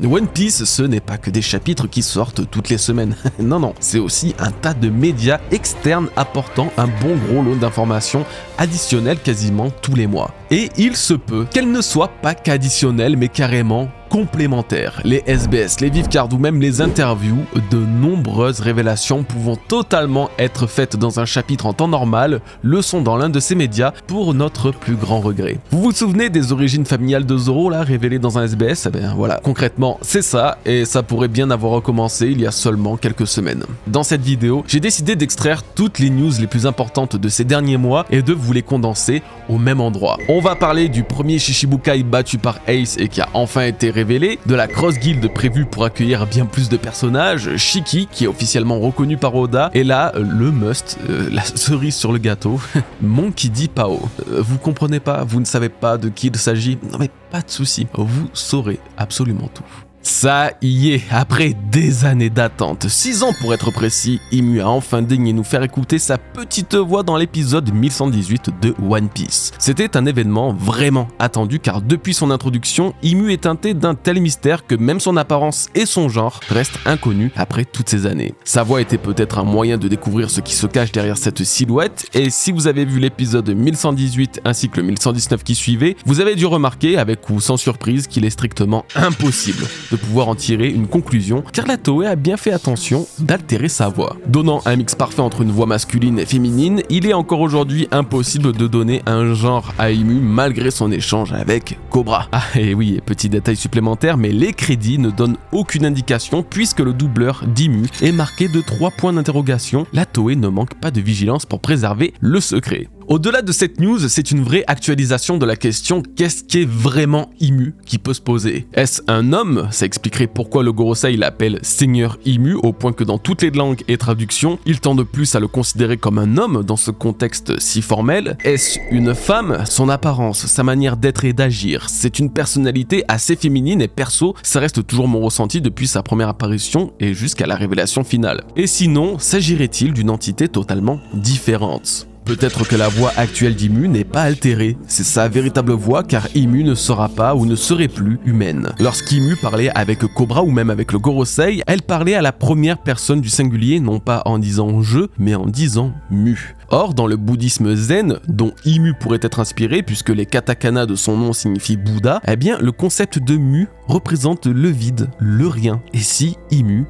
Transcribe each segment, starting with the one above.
One Piece, ce n'est pas que des chapitres qui sortent toutes les semaines. Non, c'est aussi un tas de médias externes apportant un bon gros lot d'informations additionnelles quasiment tous les mois. Et il se peut qu'elles ne soient pas qu'additionnelles, mais carrément complémentaires. Les SBS, les vivcards ou même les interviews, de nombreuses révélations pouvant totalement être faites dans un chapitre en temps normal, le sont dans l'un de ces médias pour notre plus grand regret. Vous vous souvenez des origines familiales de Zoro là, révélées dans un SBS? Eh bien voilà, concrètement c'est ça, et ça pourrait bien avoir recommencé il y a seulement quelques semaines. Dans cette vidéo, j'ai décidé d'extraire toutes les news les plus importantes de ces derniers mois et de vous les condenser au même endroit. On va parler du premier Shichibukai battu par Ace et qui a enfin été révélé, de la Cross Guild prévue pour accueillir bien plus de personnages, Shiki qui est officiellement reconnu par Oda, et là, le must, la cerise sur le gâteau, Monkey D. Pao. Vous comprenez pas, vous ne savez pas de qui il s'agit? Non mais pas de souci, vous saurez absolument tout. Ça y est, après des années d'attente, 6 ans pour être précis, Imu a enfin daigné nous faire écouter sa petite voix dans l'épisode 1118 de One Piece. C'était un événement vraiment attendu car depuis son introduction, Imu est teinté d'un tel mystère que même son apparence et son genre restent inconnus après toutes ces années. Sa voix était peut-être un moyen de découvrir ce qui se cache derrière cette silhouette, et si vous avez vu l'épisode 1118 ainsi que le 1119 qui suivait, vous avez dû remarquer, avec ou sans surprise, qu'il est strictement impossible de pouvoir en tirer une conclusion, car la Toei a bien fait attention d'altérer sa voix. Donnant un mix parfait entre une voix masculine et féminine, il est encore aujourd'hui impossible de donner un genre à Imu malgré son échange avec Cobra. Ah et oui, petit détail supplémentaire, mais les crédits ne donnent aucune indication puisque le doubleur d'Imu est marqué de 3 points d'interrogation. La Toei ne manque pas de vigilance pour préserver le secret. Au-delà de cette news, c'est une vraie actualisation de la question qu'est-ce qu'est vraiment Imu qui peut se poser. Est-ce un homme? Ça expliquerait pourquoi le Gorosei l'appelle Seigneur Imu, au point que dans toutes les langues et traductions, il tend de plus à le considérer comme un homme dans ce contexte si formel. Est-ce une femme? Son apparence, sa manière d'être et d'agir, c'est une personnalité assez féminine et perso, ça reste toujours mon ressenti depuis sa première apparition et jusqu'à la révélation finale. Et sinon, s'agirait-il d'une entité totalement différente? Peut-être que la voix actuelle d'Imu n'est pas altérée, c'est sa véritable voix car Imu ne sera pas ou ne serait plus humaine. Lorsqu'Imu parlait avec Cobra ou même avec le Gorosei, elle parlait à la première personne du singulier, non pas en disant « je », mais en disant « mu ». Or, dans le bouddhisme zen, dont Imu pourrait être inspiré puisque les katakana de son nom signifient Bouddha, eh bien le concept de mu représente le vide, le rien. Et si Imu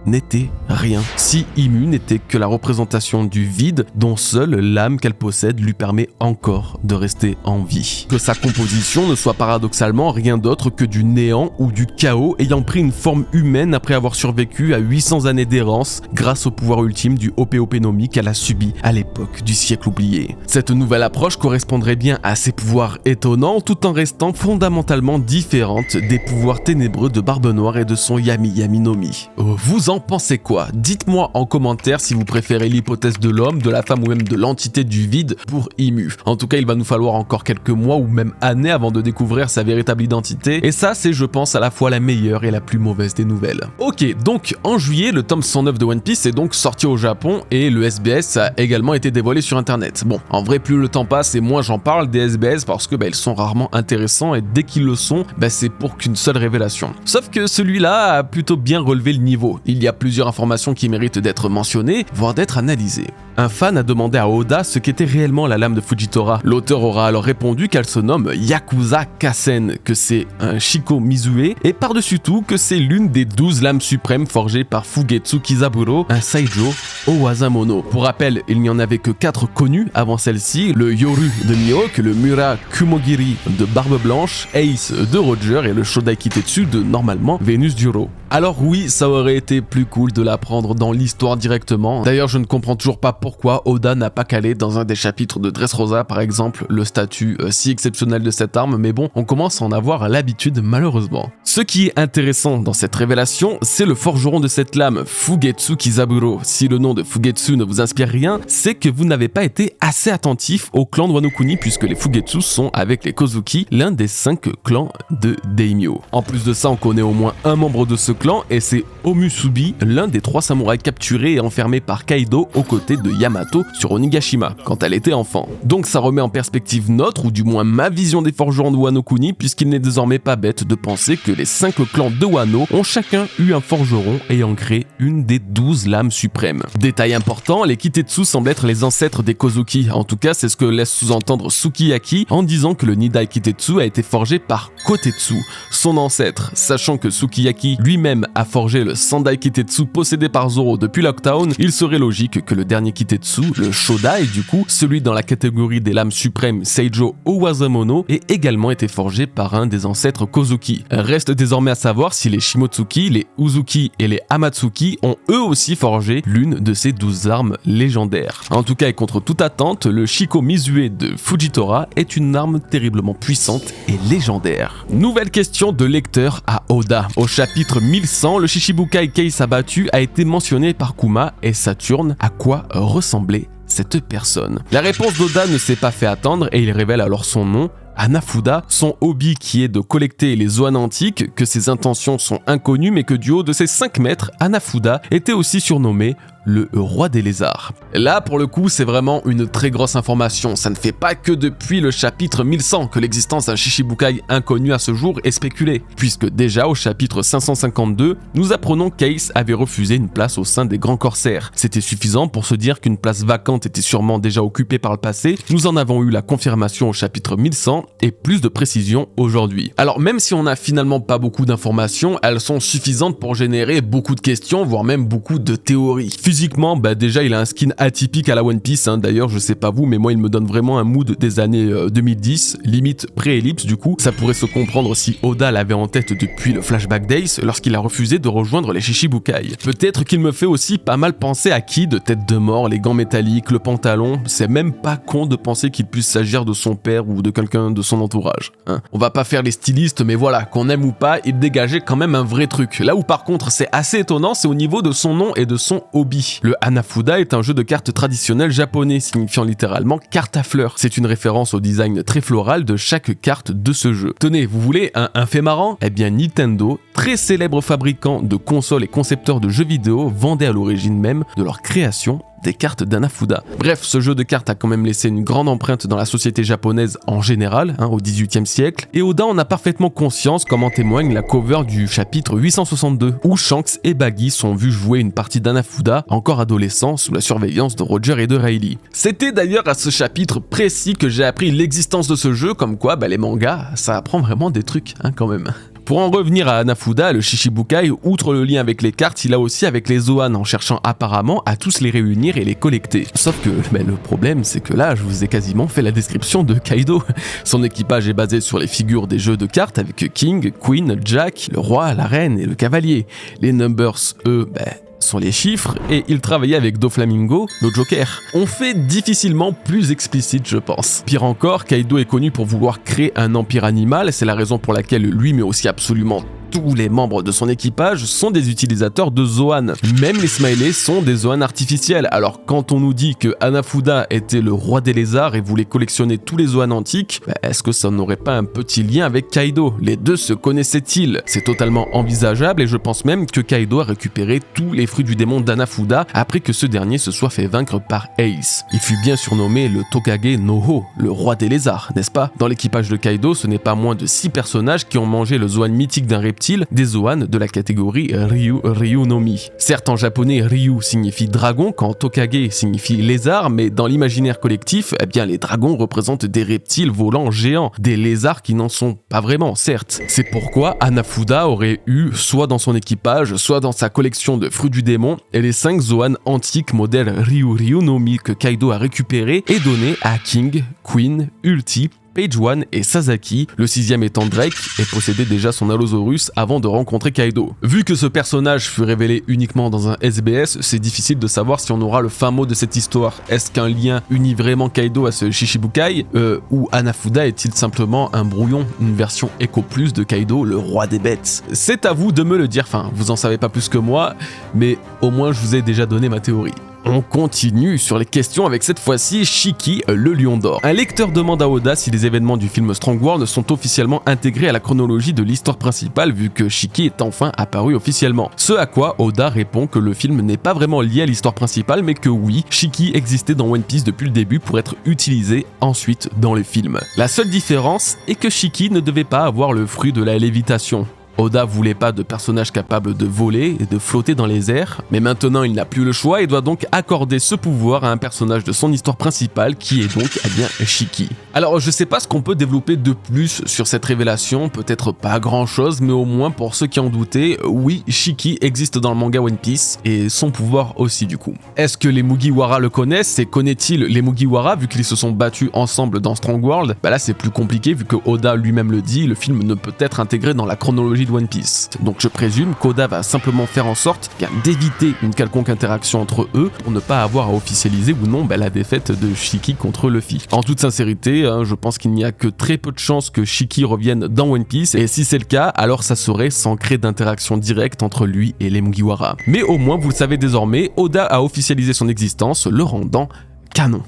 n'était rien, si Imu n'était que la représentation du vide dont seule l'âme qu'elle possède lui permet encore de rester en vie. Que sa composition ne soit paradoxalement rien d'autre que du néant ou du chaos ayant pris une forme humaine après avoir survécu à 800 années d'errance grâce au pouvoir ultime du Hopeope-no-Mi qu'elle a subi à l'époque du siècle oublié. Cette nouvelle approche correspondrait bien à ses pouvoirs étonnants tout en restant fondamentalement différente des pouvoirs ténébreux de Barbe Noire et de son Yami Yami no Mi. Vous en pensez quoi? Dites-moi en commentaire si vous préférez l'hypothèse de l'homme, de la femme ou même de l'entité du vide pour Imu. En tout cas, il va nous falloir encore quelques mois ou même années avant de découvrir sa véritable identité, et ça c'est je pense à la fois la meilleure et la plus mauvaise des nouvelles. Ok, donc en juillet, le tome 109 de One Piece est donc sorti au Japon et le SBS a également été dévoilé sur internet. Bon, en vrai plus le temps passe et moins j'en parle des SBS parce que ils sont rarement intéressants et dès qu'ils le sont, c'est pour qu'une seule révélation. Sauf que celui-là a plutôt bien relevé le niveau. Il y a plusieurs informations qui méritent d'être mentionnées, voire d'être analysées. Un fan a demandé à Oda ce qu'était réellement la lame de Fujitora. L'auteur aura alors répondu qu'elle se nomme Yakuza Kasen, que c'est un Shiko Mizue, et par-dessus tout que c'est l'une des 12 lames suprêmes forgées par Fugetsu Kizaburo, un Saijo Owazamono. Pour rappel, il n'y en avait que 4 connus avant celle-ci, le Yoru de Mihawk, le Mura Kumogiri de Barbe Blanche, Ace de Roger et le Shodai Kitetsu de normalement Vénus Duro. Alors oui, ça aurait été plus cool de l'apprendre dans l'histoire directement. D'ailleurs, je ne comprends toujours pas pourquoi Oda n'a pas calé dans un des chapitres de Dressrosa, par exemple, le statut si exceptionnel de cette arme, mais bon, on commence à en avoir l'habitude malheureusement. Ce qui est intéressant dans cette révélation, c'est le forgeron de cette lame, Fugetsu Kizaburo. Si le nom de Fugetsu ne vous inspire rien, c'est que vous n'avez pas été assez attentif au clan de Wano Kuni, puisque les Fugetsu sont, avec les Kozuki, l'un des 5 clans de Daimyo. En plus de ça, on connaît au moins un membre de ce clan, et c'est Omusubi, l'un des 3 samouraïs capturés et enfermés par Kaido aux côtés de Yamato sur Onigashima, quand elle était enfant. Donc ça remet en perspective notre, ou du moins ma vision des forgerons de Wano Kuni, puisqu'il n'est désormais pas bête de penser que les 5 clans de Wano ont chacun eu un forgeron ayant créé une des 12 lames suprêmes. Détail important, les Kitetsu semblent être les ancêtres des Kozuki, en tout cas c'est ce que laisse sous-entendre Sukiyaki en disant que le Nidai Kitetsu a été forgé par Kotetsu, son ancêtre, sachant que Sukiyaki lui-même a forgé le Sandai Kitetsu possédé par Zoro depuis Lockdown, il serait logique que le dernier Kitetsu, le Shodai du coup, celui dans la catégorie des lames suprêmes Seijo Owazamono, ait également été forgé par un des ancêtres Kozuki. Reste désormais à savoir si les Shimotsuki, les Uzuki et les Hamatsuki ont eux aussi forgé l'une de ces 12 armes légendaires. En tout cas et contre toute attente, le Shiko Mizue de Fujitora est une arme terriblement puissante et légendaire. Nouvelle question de lecteur à Oda. Au chapitre 1100, le Shishibukai Case abattu a été mentionné par Kuma et Saturne. À quoi ressemblait cette personne? La réponse d'Oda ne s'est pas fait attendre et il révèle alors son nom, Hanafuda, son hobby qui est de collecter les Zoan antiques, que ses intentions sont inconnues mais que du haut de ses 5 mètres, Hanafuda était aussi surnommé le roi des lézards. Là, pour le coup, c'est vraiment une très grosse information. Ça ne fait pas que depuis le chapitre 1100 que l'existence d'un Shishibukai inconnu à ce jour est spéculée, puisque déjà au chapitre 552, nous apprenons qu'Ace avait refusé une place au sein des grands corsaires. C'était suffisant pour se dire qu'une place vacante était sûrement déjà occupée par le passé. Nous en avons eu la confirmation au chapitre 1100 et plus de précision aujourd'hui. Alors même si on n'a finalement pas beaucoup d'informations, elles sont suffisantes pour générer beaucoup de questions, voire même beaucoup de théories. Physiquement, déjà il a un skin atypique à la One Piece, d'ailleurs je sais pas vous, mais moi il me donne vraiment un mood des années 2010, limite pré-ellipse du coup. Ça pourrait se comprendre si Oda l'avait en tête depuis le Flashback Days, lorsqu'il a refusé de rejoindre les Shishibukai. Peut-être qu'il me fait aussi pas mal penser à Kid, tête de mort, les gants métalliques, le pantalon, c'est même pas con de penser qu'il puisse s'agir de son père ou de quelqu'un de son entourage. On va pas faire les stylistes, mais voilà, qu'on aime ou pas, il dégageait quand même un vrai truc. Là où par contre c'est assez étonnant, c'est au niveau de son nom et de son hobby. Le Hanafuda est un jeu de cartes traditionnel japonais, signifiant littéralement carte à fleurs. C'est une référence au design très floral de chaque carte de ce jeu. Tenez, vous voulez un fait marrant? Eh bien Nintendo, très célèbre fabricant de consoles et concepteur de jeux vidéo, vendait à l'origine même de leur création des cartes d'Hanafuda. Bref, ce jeu de cartes a quand même laissé une grande empreinte dans la société japonaise en général, au XVIIIe siècle, et Oda en a parfaitement conscience, comme en témoigne la cover du chapitre 862, où Shanks et Baggy sont vus jouer une partie d'Hanafuda, encore adolescents, sous la surveillance de Roger et de Riley. C'était d'ailleurs à ce chapitre précis que j'ai appris l'existence de ce jeu, comme quoi les mangas, ça apprend vraiment des trucs, quand même. Pour en revenir à Hanafuda, le Shishibukai, outre le lien avec les cartes, il a aussi avec les Zoan, en cherchant apparemment à tous les réunir et les collecter. Sauf que le problème, c'est que là, je vous ai quasiment fait la description de Kaido. Son équipage est basé sur les figures des jeux de cartes avec King, Queen, Jack, le roi, la reine et le cavalier. Les numbers, eux, sont les chiffres, et il travaillait avec Doflamingo, le Joker. On fait difficilement plus explicite, je pense. Pire encore, Kaido est connu pour vouloir créer un empire animal, c'est la raison pour laquelle lui, mais aussi absolument tous les membres de son équipage sont des utilisateurs de Zoan. Même les Smileys sont des Zoan artificiels. Alors quand on nous dit que Hanafuda était le roi des lézards et voulait collectionner tous les Zoan antiques, est-ce que ça n'aurait pas un petit lien avec Kaido? Les deux se connaissaient-ils? C'est totalement envisageable et je pense même que Kaido a récupéré tous les fruits du démon d'Hanafuda après que ce dernier se soit fait vaincre par Ace. Il fut bien surnommé le Tokage no Ho, le roi des lézards, n'est-ce pas? Dans l'équipage de Kaido, ce n'est pas moins de 6 personnages qui ont mangé le Zoan mythique d'un reptile, des Zoan de la catégorie Ryu no Mi. Certes, en japonais, Ryu signifie dragon, quand Tokage signifie lézard, mais dans l'imaginaire collectif, les dragons représentent des reptiles volants géants, des lézards qui n'en sont pas vraiment, certes. C'est pourquoi Hanafuda aurait eu, soit dans son équipage, soit dans sa collection de fruits du démon, les 5 Zoan antiques modèle Ryu no Mi que Kaido a récupéré et donné à King, Queen, Ulti, Page One et Sasaki, le 6e étant Drake, et possédait déjà son Allosaurus avant de rencontrer Kaido. Vu que ce personnage fut révélé uniquement dans un SBS, c'est difficile de savoir si on aura le fin mot de cette histoire. Est-ce qu'un lien unit vraiment Kaido à ce Shishibukai, ou Hanafuda est-il simplement un brouillon, une version Echo Plus de Kaido, le roi des bêtes? C'est à vous de me le dire, vous en savez pas plus que moi, mais au moins je vous ai déjà donné ma théorie. On continue sur les questions avec cette fois-ci Shiki, le lion d'or. Un lecteur demande à Oda si les événements du film Strong World sont officiellement intégrés à la chronologie de l'histoire principale vu que Shiki est enfin apparu officiellement. Ce à quoi Oda répond que le film n'est pas vraiment lié à l'histoire principale mais que oui, Shiki existait dans One Piece depuis le début pour être utilisé ensuite dans les films. La seule différence est que Shiki ne devait pas avoir le fruit de la lévitation. Oda voulait pas de personnage capable de voler et de flotter dans les airs, mais maintenant il n'a plus le choix et doit donc accorder ce pouvoir à un personnage de son histoire principale qui est donc bien Shiki. Alors je sais pas ce qu'on peut développer de plus sur cette révélation, peut-être pas grand chose, mais au moins pour ceux qui en doutaient, oui, Shiki existe dans le manga One Piece et son pouvoir aussi du coup. Est-ce que les Mugiwara le connaissent et connaît-il les Mugiwara vu qu'ils se sont battus ensemble dans Strong World? Bah là c'est plus compliqué vu que Oda lui-même le dit, le film ne peut être intégré dans la chronologie de One Piece. Donc je présume qu'Oda va simplement faire en sorte d'éviter une quelconque interaction entre eux pour ne pas avoir à officialiser ou non la défaite de Shiki contre Luffy. En toute sincérité, je pense qu'il n'y a que très peu de chances que Shiki revienne dans One Piece et si c'est le cas, alors ça serait sans créer d'interaction directe entre lui et les Mugiwara. Mais au moins vous le savez désormais, Oda a officialisé son existence, le rendant canon.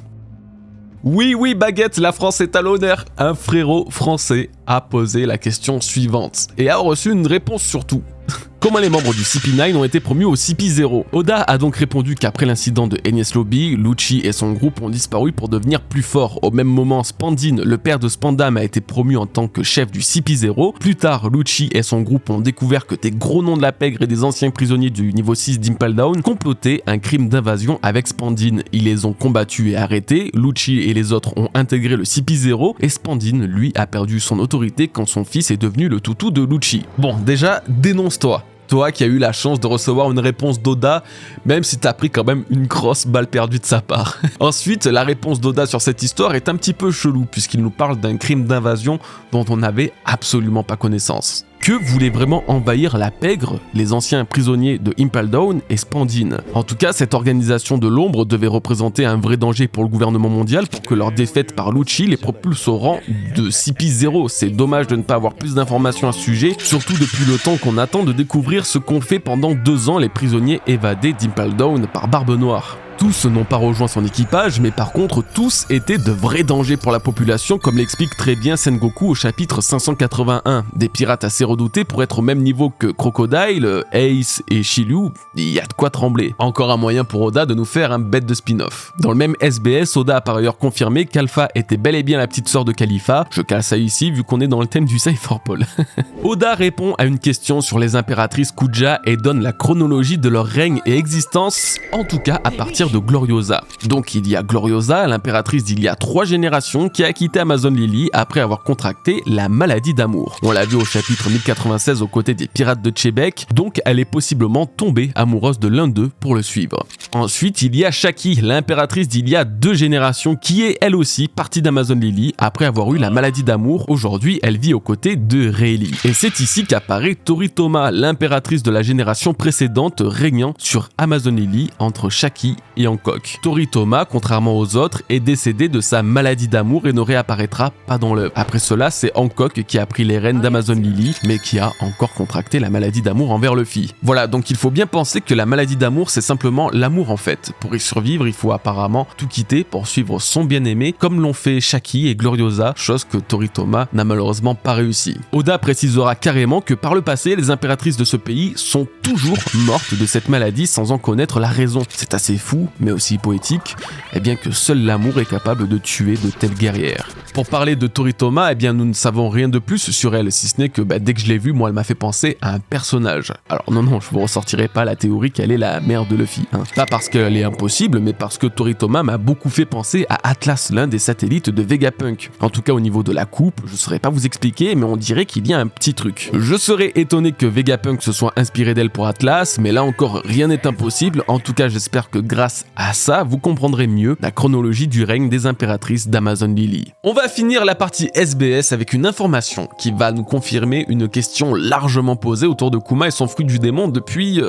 Oui, Baguette, la France est à l'honneur. Un frérot français a posé la question suivante et a reçu une réponse surtout. Comment les membres du CP9 ont été promus au CP0? Oda a donc répondu qu'après l'incident de Enies Lobby, Lucci et son groupe ont disparu pour devenir plus forts. Au même moment, Spandine, le père de Spandam, a été promu en tant que chef du CP0. Plus tard, Lucci et son groupe ont découvert que des gros noms de la pègre et des anciens prisonniers du niveau 6 d'Impel Down complotaient un crime d'invasion avec Spandine. Ils les ont combattus et arrêtés. Lucci et les autres ont intégré le CP0 et Spandine, lui, a perdu son autorité quand son fils est devenu le toutou de Lucci. Bon, déjà, dénonce-toi. Toi qui as eu la chance de recevoir une réponse d'Oda, même si t'as pris quand même une grosse balle perdue de sa part. Ensuite, la réponse d'Oda sur cette histoire est un petit peu chelou, puisqu'il nous parle d'un crime d'invasion dont on n'avait absolument pas connaissance. Que voulait vraiment envahir la pègre, les anciens prisonniers de Impel Down et Spandine? En tout cas, cette organisation de l'ombre devait représenter un vrai danger pour le gouvernement mondial pour que leur défaite par Lucci les propulse au rang de CP0. C'est dommage de ne pas avoir plus d'informations à ce sujet, surtout depuis le temps qu'on attend de découvrir ce qu'ont fait pendant 2 ans les prisonniers évadés d'Impel Down par Barbe Noire. Tous n'ont pas rejoint son équipage, mais par contre tous étaient de vrais dangers pour la population, comme l'explique très bien Sengoku au chapitre 581. Des pirates assez redoutés pour être au même niveau que Crocodile, Ace et Shiryu, il y a de quoi trembler. Encore un moyen pour Oda de nous faire un bête de spin-off. Dans le même SBS, Oda a par ailleurs confirmé qu'Alpha était bel et bien la petite sœur de Khalifa. Je cale ça ici vu qu'on est dans le thème du Safe for Paul. Oda répond à une question sur les impératrices Kuja et donne la chronologie de leur règne et existence, en tout cas à partir de Gloriosa. Donc il y a Gloriosa, l'impératrice d'il y a 3 générations qui a quitté Amazon Lily après avoir contracté la maladie d'amour. On l'a vu au chapitre 1096 aux côtés des pirates de Chebek, donc elle est possiblement tombée amoureuse de l'un d'eux pour le suivre. Ensuite il y a Shaki, l'impératrice d'il y a 2 générations qui est elle aussi partie d'Amazon Lily après avoir eu la maladie d'amour. Aujourd'hui elle vit aux côtés de Rayleigh. Et c'est ici qu'apparaît Toritoma, l'impératrice de la génération précédente régnant sur Amazon Lily entre Shaki et Hancock. Toritoma, contrairement aux autres, est décédé de sa maladie d'amour et ne réapparaîtra pas dans l'œuvre. Après cela, c'est Hancock qui a pris les rênes d'Amazon Lily, mais qui a encore contracté la maladie d'amour envers Luffy. Voilà, donc il faut bien penser que la maladie d'amour, c'est simplement l'amour en fait. Pour y survivre, il faut apparemment tout quitter pour suivre son bien-aimé, comme l'ont fait Shaki et Gloriosa, chose que Toritoma n'a malheureusement pas réussi. Oda précisera carrément que par le passé, les impératrices de ce pays sont toujours mortes de cette maladie sans en connaître la raison. C'est assez fou, mais aussi poétique, et bien que seul l'amour est capable de tuer de telles guerrières. Pour parler de Toritoma, nous ne savons rien de plus sur elle, si ce n'est que dès que je l'ai vue, moi elle m'a fait penser à un personnage. Alors non, je vous ressortirai pas la théorie qu'elle est la mère de Luffy. Pas parce qu'elle est impossible, mais parce que Toritoma m'a beaucoup fait penser à Atlas, l'un des satellites de Vegapunk. En tout cas au niveau de la coupe, je saurais pas vous expliquer, mais on dirait qu'il y a un petit truc. Je serais étonné que Vegapunk se soit inspiré d'elle pour Atlas, mais là encore rien n'est impossible. En tout cas j'espère que grâce à ça, vous comprendrez mieux la chronologie du règne des impératrices d'Amazon Lily. On va finir la partie SBS avec une information qui va nous confirmer une question largement posée autour de Kuma et son fruit du démon depuis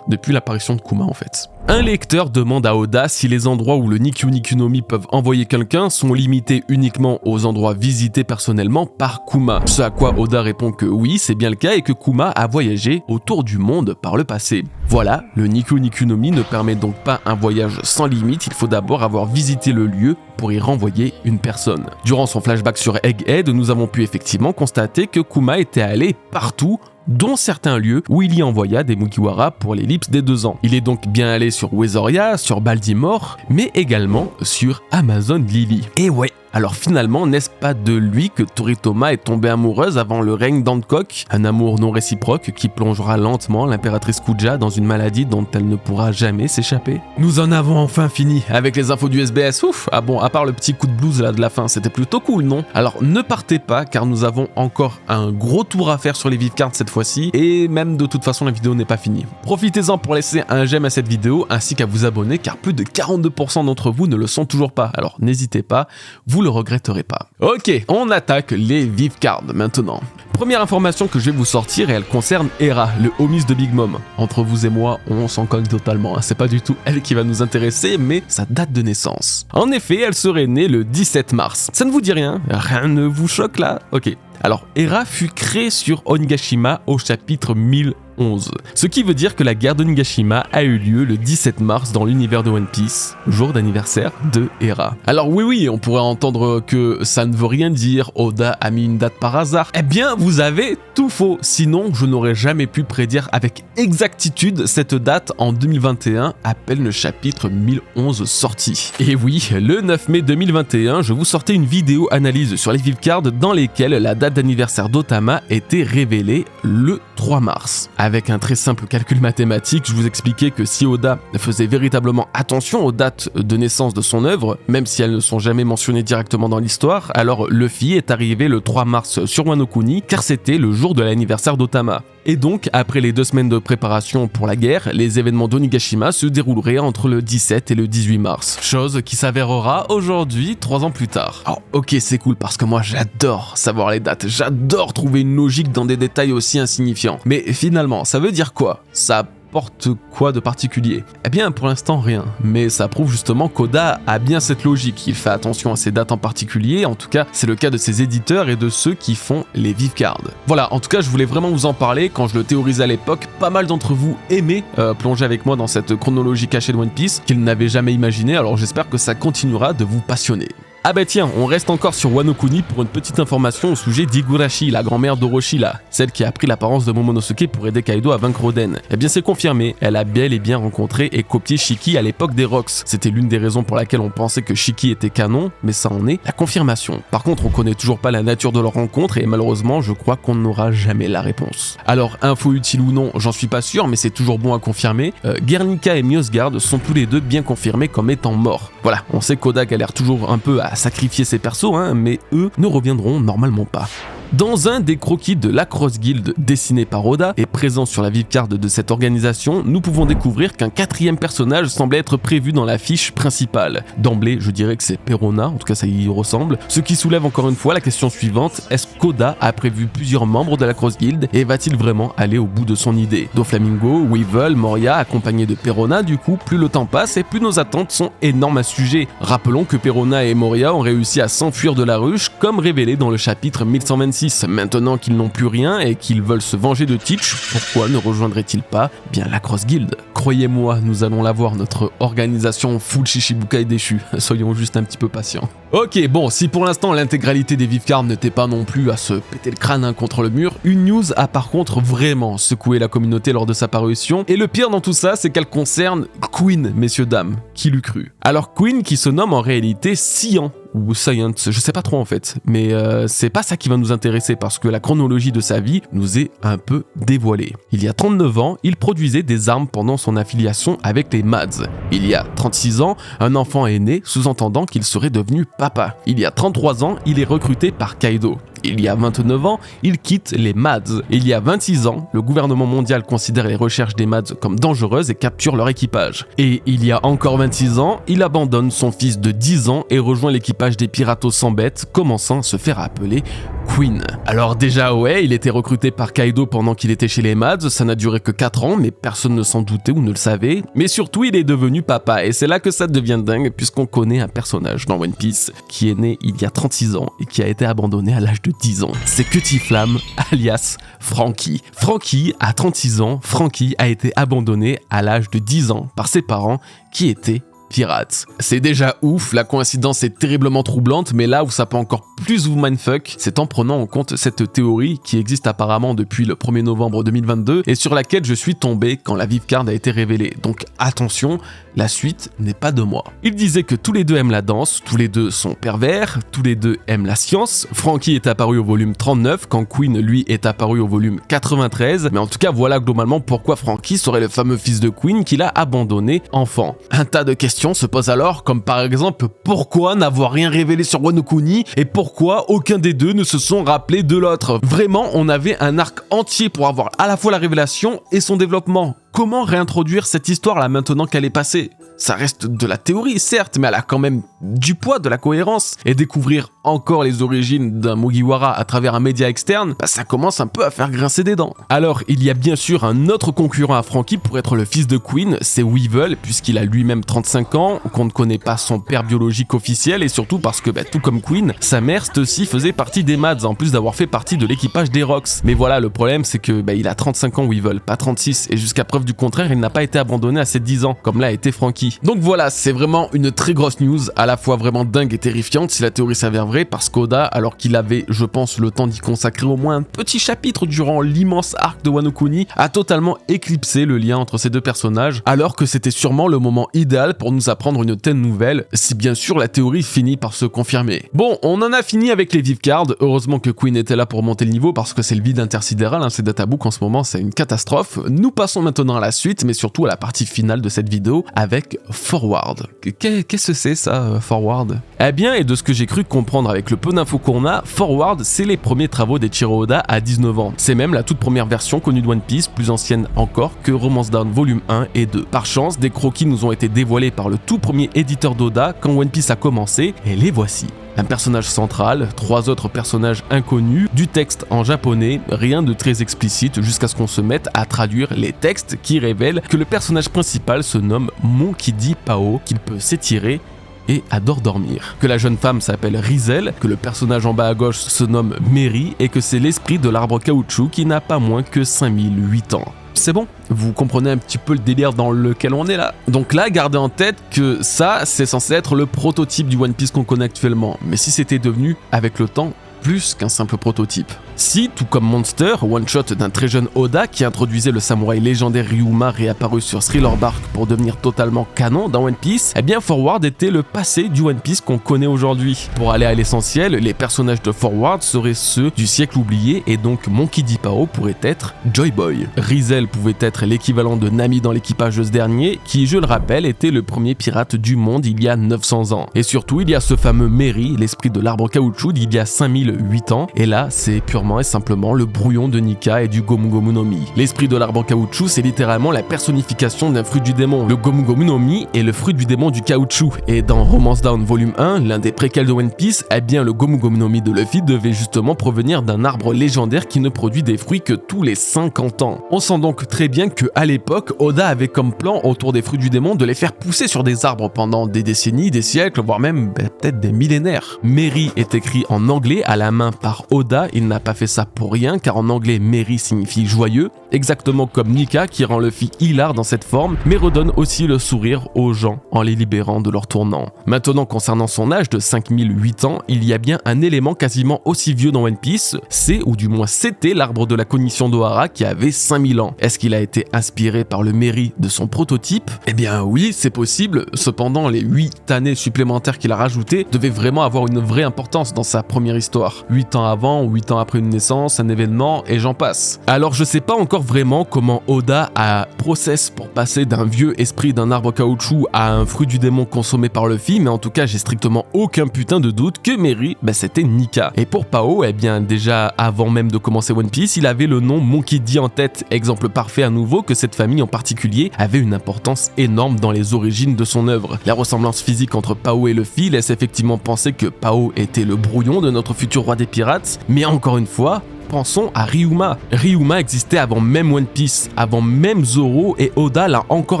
l'apparition de Kuma en fait. Un lecteur demande à Oda si les endroits où le Nikyu Nikyu no Mi peuvent envoyer quelqu'un sont limités uniquement aux endroits visités personnellement par Kuma. Ce à quoi Oda répond que oui, c'est bien le cas et que Kuma a voyagé autour du monde par le passé. Voilà, le Nikyu Nikyu no Mi ne permet donc pas un voyage sans limite, il faut d'abord avoir visité le lieu pour y renvoyer une personne. Durant son flashback sur Egghead, nous avons pu effectivement constater que Kuma était allé partout, dont certains lieux où il y envoya des Mugiwara pour l'ellipse des 2 ans. Il est donc bien allé sur Wezoria, sur Baltimore, mais également sur Amazon Lily. Et ouais, alors finalement, n'est-ce pas de lui que Toritoma est tombée amoureuse avant le règne d'Hancock? Un amour non réciproque qui plongera lentement l'impératrice Kuja dans une maladie dont elle ne pourra jamais s'échapper. Nous en avons enfin fini avec les infos du SBS. Ouf, ah bon, à part le petit coup de blues là de la fin, c'était plutôt cool, non? Alors ne partez pas car nous avons encore un gros tour à faire sur les Vivcards cette fois-ci et même de toute façon la vidéo n'est pas finie. Profitez-en pour laisser un j'aime à cette vidéo ainsi qu'à vous abonner car plus de 42% d'entre vous ne le sont toujours pas. Alors n'hésitez pas, vous le regretterez pas. Ok, on attaque les Vivcards maintenant. Première information que je vais vous sortir et elle concerne Hera, le homies de Big Mom. Entre vous et moi, on s'en cogne totalement, hein. C'est pas du tout elle qui va nous intéresser, mais sa date de naissance. En effet, elle serait née le 17 mars. Ça ne vous dit rien? Rien ne vous choque là? Ok. Alors, Hera fut créée sur Onigashima au chapitre 1011. Ce qui veut dire que la guerre d'Onigashima a eu lieu le 17 mars dans l'univers de One Piece, jour d'anniversaire de Hera. Alors oui, on pourrait entendre que ça ne veut rien dire, Oda a mis une date par hasard. Eh bien, vous avez tout faux, sinon je n'aurais jamais pu prédire avec exactitude cette date en 2021, à peine le chapitre 1011 sorti. Et oui, le 9 mai 2021, je vous sortais une vidéo analyse sur les Vivcards dans lesquelles la date d'anniversaire d'Otama était révélée le 3 mars. Avec un très simple calcul mathématique, je vous expliquais que si Oda faisait véritablement attention aux dates de naissance de son œuvre, même si elles ne sont jamais mentionnées directement dans l'histoire, alors Luffy est arrivé le 3 mars sur Wano Kuni car c'était le jour de l'anniversaire d'Otama. Et donc, après les 2 semaines de préparation pour la guerre, les événements d'Onigashima se dérouleraient entre le 17 et le 18 mars. Chose qui s'avérera aujourd'hui, 3 ans plus tard. Alors, ok, c'est cool parce que moi j'adore savoir les dates, j'adore trouver une logique dans des détails aussi insignifiants. Mais finalement, ça veut dire quoi? Ça apporte quoi de particulier? Eh bien, pour l'instant, rien. Mais ça prouve justement qu'Oda a bien cette logique. Il fait attention à ces dates en particulier. En tout cas, c'est le cas de ses éditeurs et de ceux qui font les Vivcards. Voilà, en tout cas, je voulais vraiment vous en parler. Quand je le théorisais à l'époque, pas mal d'entre vous aimaient plonger avec moi dans cette chronologie cachée de One Piece qu'ils n'avaient jamais imaginé. Alors j'espère que ça continuera de vous passionner. Ah bah tiens, on reste encore sur Wano Kuni pour une petite information au sujet d'Higurashi, la grand-mère d'Orochi là, celle qui a pris l'apparence de Momonosuke pour aider Kaido à vaincre Oden. Eh bien c'est confirmé, elle a bel et bien rencontré et copié Shiki à l'époque des Rocks. C'était l'une des raisons pour laquelle on pensait que Shiki était canon, mais ça en est la confirmation. Par contre, on connaît toujours pas la nature de leur rencontre et malheureusement, je crois qu'on n'aura jamais la réponse. Alors, info utile ou non, j'en suis pas sûr, mais c'est toujours bon à confirmer. Guernica et Myosgard sont tous les deux bien confirmés comme étant morts. Voilà, on sait qu'Oda galère toujours un peu à sacrifier ses persos, mais eux ne reviendront normalement pas. Dans un des croquis de la Cross Guild dessiné par Oda et présent sur la Vivcard de cette organisation, nous pouvons découvrir qu'un 4e personnage semblait être prévu dans la fiche principale. D'emblée, je dirais que c'est Perona, en tout cas ça y ressemble, ce qui soulève encore une fois la question suivante, est-ce qu'Oda a prévu plusieurs membres de la Cross Guild et va-t-il vraiment aller au bout de son idée? Doflamingo, Weevil, Moria, accompagnés de Perona, du coup, plus le temps passe et plus nos attentes sont énormes à ce sujet. Rappelons que Perona et Moria ont réussi à s'enfuir de la ruche, comme révélé dans le chapitre 1126. Maintenant qu'ils n'ont plus rien et qu'ils veulent se venger de Teach, pourquoi ne rejoindraient-ils pas bien la Cross Guild? Croyez-moi, nous allons l'avoir, notre organisation full Shishibukai déchu. Soyons juste un petit peu patients. Ok, bon, si pour l'instant l'intégralité des Vivcards n'était pas non plus à se péter le crâne contre le mur, une news a par contre vraiment secoué la communauté lors de sa parution, et le pire dans tout ça, c'est qu'elle concerne Queen, messieurs dames, qui l'eût cru. Alors Queen qui se nomme en réalité Cyan, ou Science, je sais pas trop en fait, mais c'est pas ça qui va nous intéresser parce que la chronologie de sa vie nous est un peu dévoilée. Il y a 39 ans, il produisait des armes pendant son affiliation avec les Mads. Il y a 36 ans, un enfant est né, sous-entendant qu'il serait devenu papa. Il y a 33 ans, il est recruté par Kaido. Il y a 29 ans, il quitte les Mads. Il y a 26 ans, le gouvernement mondial considère les recherches des Mads comme dangereuses et capture leur équipage. Et il y a encore 26 ans, il abandonne son fils de 10 ans et rejoint l'équipage des Piratos sans bête, commençant à se faire appeler Queen. Alors déjà ouais, il était recruté par Kaido pendant qu'il était chez les Mads, ça n'a duré que 4 ans, mais personne ne s'en doutait ou ne le savait. Mais surtout, il est devenu papa, et c'est là que ça devient dingue, puisqu'on connaît un personnage dans One Piece qui est né il y a 36 ans et qui a été abandonné à l'âge de 10 ans. C'est Cutty-Flamme, alias Franky. Franky a 36 ans, Franky a été abandonné à l'âge de 10 ans par ses parents qui étaient pirates. C'est déjà ouf, la coïncidence est terriblement troublante, mais là où ça peut encore plus vous mindfuck, c'est en prenant en compte cette théorie qui existe apparemment depuis le 1er novembre 2022 et sur laquelle je suis tombé quand la Vivecard a été révélée. Donc attention, la suite n'est pas de moi. Il disait que tous les deux aiment la danse, tous les deux sont pervers, tous les deux aiment la science. Franky est apparu au volume 39, quand Queen, lui, est apparu au volume 93. Mais en tout cas, voilà globalement pourquoi Franky serait le fameux fils de Queen qu'il a abandonné enfant. Un tas de questions se posent alors, comme par exemple, pourquoi n'avoir rien révélé sur Wano Kuni et pourquoi aucun des deux ne se sont rappelés de l'autre. Vraiment, on avait un arc entier pour avoir à la fois la révélation et son développement. Comment réintroduire cette histoire là maintenant qu'elle est passée ? Ça reste de la théorie, certes, mais elle a quand même du poids, de la cohérence. Et découvrir encore les origines d'un Mugiwara à travers un média externe, ça commence un peu à faire grincer des dents. Alors, il y a bien sûr un autre concurrent à Franky pour être le fils de Queen, c'est Weevil, puisqu'il a lui-même 35 ans, qu'on ne connaît pas son père biologique officiel, et surtout parce que, tout comme Queen, sa mère, aussi faisait partie des Mads, en plus d'avoir fait partie de l'équipage des Rocks. Mais voilà, le problème, c'est que il a 35 ans Weevil, pas 36, et jusqu'à preuve du contraire, il n'a pas été abandonné à ses 10 ans, comme l'a été Franky. Donc voilà, c'est vraiment une très grosse news, à la fois vraiment dingue et terrifiante si la théorie s'avère vraie, parce qu'Oda, alors qu'il avait, je pense, le temps d'y consacrer au moins un petit chapitre durant l'immense arc de Wano Kuni, a totalement éclipsé le lien entre ces deux personnages, alors que c'était sûrement le moment idéal pour nous apprendre une telle nouvelle, si bien sûr la théorie finit par se confirmer. Bon, on en a fini avec les Vivecard, heureusement que Queen était là pour monter le niveau, parce que c'est le vide intersidéral, ces databooks en ce moment, c'est une catastrophe. Nous passons maintenant à la suite, mais surtout à la partie finale de cette vidéo, avec Forward. Qu'est-ce que c'est ça, Forward ? Eh bien, et de ce que j'ai cru comprendre avec le peu d'infos qu'on a, Forward, c'est les premiers travaux d'Eiichiro Oda à 19 ans. C'est même la toute première version connue de One Piece, plus ancienne encore que Romance Down volume 1 et 2. Par chance, des croquis nous ont été dévoilés par le tout premier éditeur d'Oda quand One Piece a commencé, et les voici. Un personnage central, 3 autres personnages inconnus, du texte en japonais, rien de très explicite jusqu'à ce qu'on se mette à traduire les textes qui révèlent que le personnage principal se nomme Monkey Pao, qu'il peut s'étirer et adore dormir. Que la jeune femme s'appelle Rizel, que le personnage en bas à gauche se nomme Mary et que c'est l'esprit de l'arbre caoutchouc qui n'a pas moins que 5008 ans. C'est bon, vous comprenez un petit peu le délire dans lequel on est là. Donc là, gardez en tête que ça, c'est censé être le prototype du One Piece qu'on connaît actuellement. Mais si c'était devenu, avec le temps, plus qu'un simple prototype. Si, tout comme Monster, one-shot d'un très jeune Oda qui introduisait le samouraï légendaire Ryuma réapparu sur Thriller Bark pour devenir totalement canon dans One Piece, eh bien Forward était le passé du One Piece qu'on connaît aujourd'hui. Pour aller à l'essentiel, les personnages de Forward seraient ceux du siècle oublié et donc Monkey D. Pao pourrait être Joy Boy. Rizel pouvait être l'équivalent de Nami dans l'équipage de ce dernier, qui, je le rappelle, était le premier pirate du monde il y a 900 ans. Et surtout, il y a ce fameux Mary, l'esprit de l'arbre caoutchouc d'il y a 5008 ans, et là, c'est purement et simplement le brouillon de Nika et du Gomu Gomu no Mi. L'esprit de l'arbre caoutchouc, c'est littéralement la personnification d'un fruit du démon. Le Gomu Gomu no Mi est le fruit du démon du caoutchouc. Et dans Romance Down volume 1, l'un des préquels de One Piece, eh bien le Gomu Gomu no Mi de Luffy devait justement provenir d'un arbre légendaire qui ne produit des fruits que tous les 50 ans. On sent donc très bien que à l'époque, Oda avait comme plan autour des fruits du démon de les faire pousser sur des arbres pendant des décennies, des siècles, voire même peut-être des millénaires. Mary est écrit en anglais à la main par Oda, il n'a pas fait ça pour rien car en anglais Mary signifie joyeux, exactement comme Nika qui rend Luffy hilar dans cette forme mais redonne aussi le sourire aux gens en les libérant de leur tournant. Maintenant concernant son âge de 5008 ans, il y a bien un élément quasiment aussi vieux dans One Piece, c'est ou du moins c'était l'arbre de la cognition d'Ohara qui avait 5000 ans. Est-ce qu'il a été inspiré par le Mary de son prototype? Eh bien oui, c'est possible, cependant les 8 années supplémentaires qu'il a rajoutées devaient vraiment avoir une vraie importance dans sa première histoire. 8 ans avant ou 8 ans après une naissance, un événement, et j'en passe. Alors je sais pas encore encore vraiment comment Oda a process pour passer d'un vieux esprit d'un arbre caoutchouc à un fruit du démon consommé par Luffy, mais en tout cas j'ai strictement aucun putain de doute que Merry, c'était Nika. Et pour Pao, déjà avant même de commencer One Piece, il avait le nom Monkey D en tête, exemple parfait à nouveau que cette famille en particulier avait une importance énorme dans les origines de son œuvre. La ressemblance physique entre Pao et Luffy laisse effectivement penser que Pao était le brouillon de notre futur roi des pirates, mais encore une fois, pensons à Ryuma. Ryuma existait avant même One Piece, avant même Zoro, et Oda l'a encore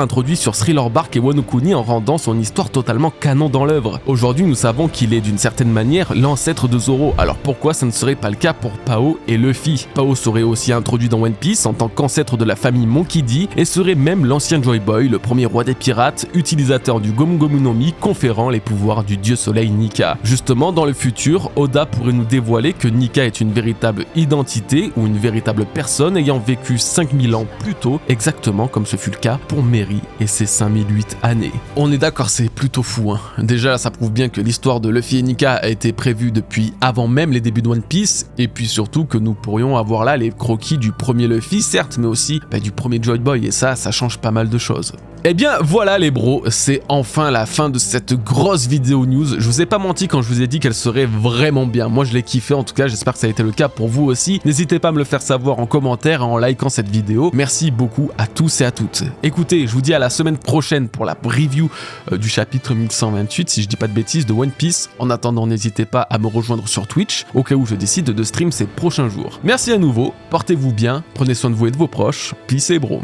introduit sur Thriller Bark et Wano Kuni en rendant son histoire totalement canon dans l'œuvre. Aujourd'hui, nous savons qu'il est d'une certaine manière l'ancêtre de Zoro, alors pourquoi ça ne serait pas le cas pour Pao et Luffy? Pao serait aussi introduit dans One Piece en tant qu'ancêtre de la famille Monkey D et serait même l'ancien Joy Boy, le premier roi des pirates, utilisateur du Gomu Gomu no Mi, conférant les pouvoirs du dieu soleil Nika. Justement, dans le futur, Oda pourrait nous dévoiler que Nika est une véritable identité ou une véritable personne ayant vécu 5000 ans plus tôt, exactement comme ce fut le cas pour Merry et ses 5008 années. On est d'accord, c'est plutôt fou, hein. Déjà, ça prouve bien que l'histoire de Luffy et Nika a été prévue depuis avant même les débuts de One Piece, et puis surtout que nous pourrions avoir là les croquis du premier Luffy, certes, mais aussi du premier Joy Boy, et ça change pas mal de choses. Eh bien voilà les bros, c'est enfin la fin de cette grosse vidéo news. Je vous ai pas menti quand je vous ai dit qu'elle serait vraiment bien. Moi je l'ai kiffé, en tout cas j'espère que ça a été le cas pour vous aussi. N'hésitez pas à me le faire savoir en commentaire et en likant cette vidéo. Merci beaucoup à tous et à toutes. Écoutez, je vous dis à la semaine prochaine pour la review du chapitre 1128, si je dis pas de bêtises, de One Piece. En attendant, n'hésitez pas à me rejoindre sur Twitch, au cas où je décide de stream ces prochains jours. Merci à nouveau, portez-vous bien, prenez soin de vous et de vos proches. Peace et bro.